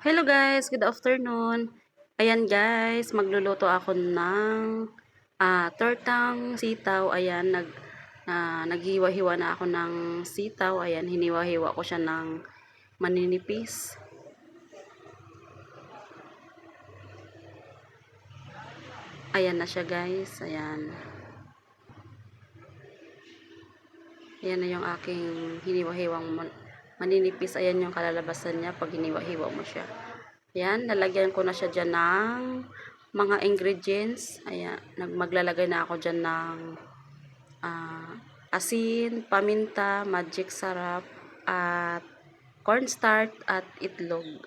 Hello guys, good afternoon. Ayan guys, magluluto ako ng tortang sitaw. Ayan, naghiwa-hiwa na ako ng sitaw. Ayan, hiniwa-hiwa ko siya ng maninipis. Ayan na siya guys. Ayan. Ayan na yung aking hiniwa-hiwang maninipis. Ayan yung kalalabasan niya pag hiniwa-hiwa mo siya. Ayan, lalagyan ko na siya dyan ng mga ingredients. Ayan, maglalagay na ako dyan ng asin, paminta, magic sarap, at cornstarch at itlog.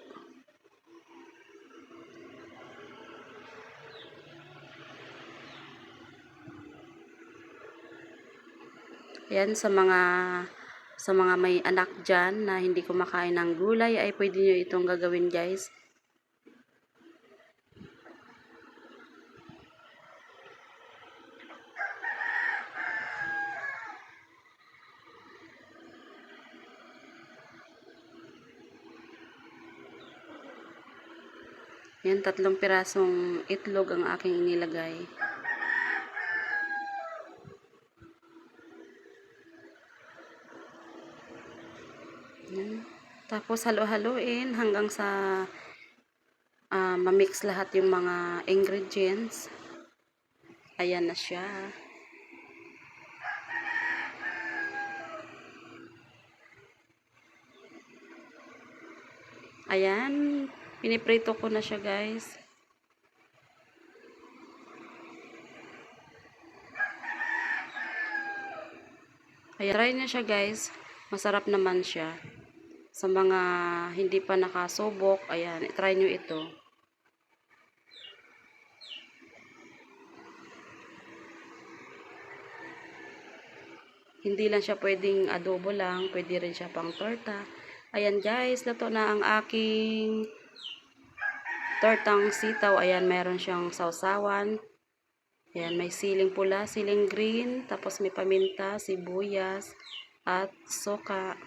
Ayan, sa mga may anak dyan na hindi kumakain ng gulay ay pwede nyo itong gagawin guys. Ayan, 3 pirasong itlog ang aking inilagay. Ayan. Tapos halo-haloin hanggang sa mamix lahat yung mga ingredients. Ayan na siya. Ayan, piniprito ko na siya guys. Ayan, try na siya guys. Masarap naman siya. Sa mga hindi pa nakasubok, ayan, try nyo ito. Hindi lang siya pwedeng adobo lang, pwede rin siya pang torta. Ayan guys, luto na ang aking tortang sitaw. Ayan, meron siyang sausawan. Ayan, may siling pula, siling green, tapos may paminta, sibuyas, at suka.